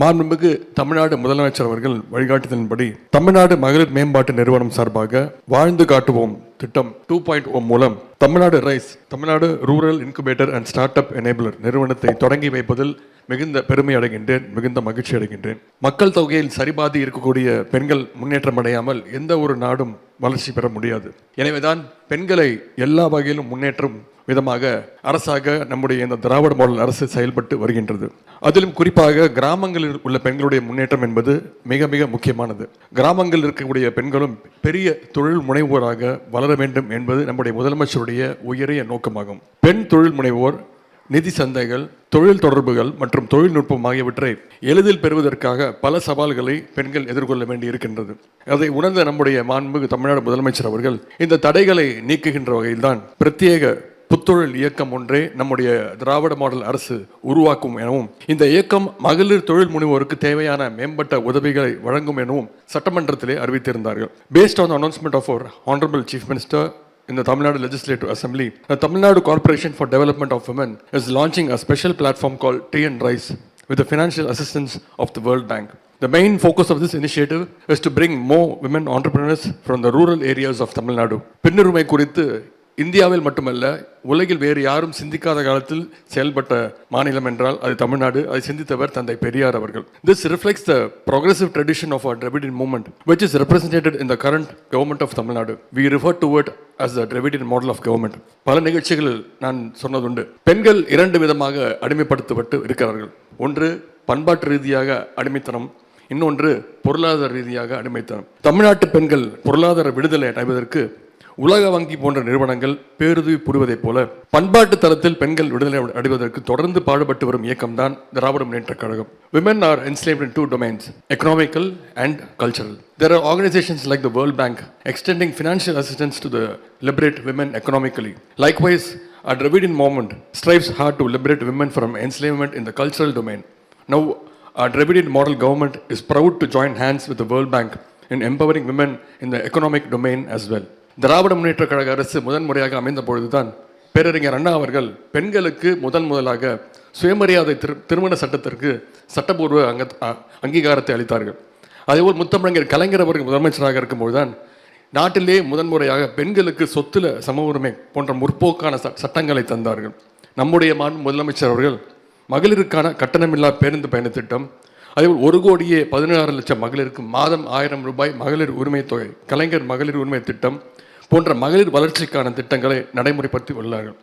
மாண்புமிகு தமிழ்நாடு முதலமைச்சர் அவர்கள் வழிகாட்டுதலின்படி தமிழ்நாடு மகளிர் மேம்பாட்டு நிறுவனம் சார்பாக வாழ்ந்து காட்டுவோம் திட்டம் 2.0 மூலம் Tamil Nadu rice, Tamil Nadu rural incubator and start up enabler நிறுவனத்தை தொடங்கி வைப்பதில் மிகுந்த பெருமை அடைகின்றேன், மிகுந்த மகிழ்ச்சி அடைகின்றேன். மக்கள் தொகையில் சரிபாதி இருக்கக்கூடிய பெண்கள் முன்னேற்றம் அடையாமல் எந்த ஒரு நாடும் வளர்ச்சி பெற முடியாது. எனவேதான் பெண்களை எல்லா வகையிலும் முன்னேற்றம் விதமாக அரசாக நம்முடைய இந்த திராவிட மாடல் அரசு செயல்பட்டு வருகின்றது. அதிலும் குறிப்பாக கிராமங்களில் உள்ள பெண்களுடைய முன்னேற்றம் என்பது மிக மிக முக்கியமானது. கிராமங்களில் இருக்கக்கூடிய பெண்களும் பெரிய தொழில் முனைவோராக வளர வேண்டும் என்பது நம்முடைய முதலமைச்சருடைய உயரிய நோக்கமாகும். பெண் தொழில் முனைவோர் நிதி சந்தைகள், தொழில் தொடர்புகள் மற்றும் தொழில்நுட்பம் ஆகியவற்றை எளிதில் பெறுவதற்காக பல சவால்களை பெண்கள் எதிர்கொள்ள வேண்டி இருக்கின்றது. அதை உணர்ந்த நம்முடைய மாண்புமிகு தமிழ்நாடு முதலமைச்சர் அவர்கள் இந்த தடைகளை நீக்குகின்ற வகையில்தான் பிரத்யேக புத்தொழில் இயக்கம் ஒன்றே நம்முடைய திராவிட மாடல் அரசு உருவாக்கும் எனவும், இந்த இயக்கம் மகளிர் தொழில் முனைவோருக்கு தேவையான மேம்பட்ட உதவிகளை வழங்கும் எனவும் சட்டமன்றத்திலே அறிவித்திருந்தார்கள். Based on announcement of our honourable chief minister in the Tamil Nadu Legislative Assembly, the Tamil Nadu Corporation for Development of Women is launching a special platform called Tea and Rice with the financial assistance of the World Bank. The main focus of this initiative is to bring more women entrepreneurs from the rural areas of Tamil Nadu. பெண்ணுரிமை குறித்து இந்தியாவில் மட்டுமல்ல, உலகில் வேறு யாரும் சிந்திக்காத காலத்தில் செயல்பட்ட மாநிலம் என்றால் அது தமிழ்நாடு. அதை சிந்தித்தவர் தந்தை பெரியார் அவர்கள். This reflects the progressive tradition of our Dravidian movement, which is represented in the current government of Tamil Nadu. We refer to it as the Dravidian model of government. பல நிகழ்ச்சிகளில் நான் சொன்னதுண்டு. பெண்கள் இரண்டு விதமாக அடிமைப்படுத்தப்பட்டு இருக்கிறார்கள். ஒன்று பண்பாட்டு ரீதியாக அடிமைத்தனம், இன்னொன்று பொருளாதார ரீதியாக அடிமைத்தனம். தமிழ்நாட்டு பெண்கள் பொருளாதார விடுதலை அடைவதற்கு உலக வங்கி போன்ற நிறுவனங்கள் பேருதவி புரிவதைப் போல பண்பாட்டு தளத்தில் பெண்கள் விடுதலை அடைவதற்கு தொடர்ந்து பாடுபட்டு வரும் இயக்கம்தான் திராவிட Munnetra Kazhagam. Women are enslaved in two domains, economical and cultural. There are organizations like the World Bank extending financial assistance to the liberate women economically. Likewise, our Dravidian movement strives hard to liberate women from enslavement in the cultural domain. Now, our Dravidian model government is proud to join hands with the World Bank in empowering women in the economic domain as well. Dravida Munnetra கழக அரசு முதன்முறையாக அமைந்த பொழுதுதான் பேரறிஞர் அண்ணா அவர்கள் பெண்களுக்கு முதலாக சுயமரியாதை திருமண சட்டத்திற்கு சட்டப்பூர்வ அங்கீகாரத்தை அளித்தார்கள். அதேபோல் முத்தமிழர் கலைஞர் அவர்கள் முதலமைச்சராக இருக்கும்போதுதான் நாட்டிலே முதன்முறையாக பெண்களுக்கு சொத்துல சம உரிமை போன்ற முற்போக்கான சட்டங்களை தந்தார்கள். நம்முடைய முதலமைச்சர் அவர்கள் மகளிருக்கான கட்டணமில்லா பேருந்து பயண திட்டம், அதேபோல் 1,16,00,000 மகளிருக்கு மாதம் 1,000 ரூபாய் மகளிர் உரிமை தொகை, கலைஞர் மகளிர் உரிமை திட்டம் போன்ற மகளிர் வளர்ச்சிக்கான திட்டங்களை நடைமுறைப்படுத்தி உள்ளார்கள்.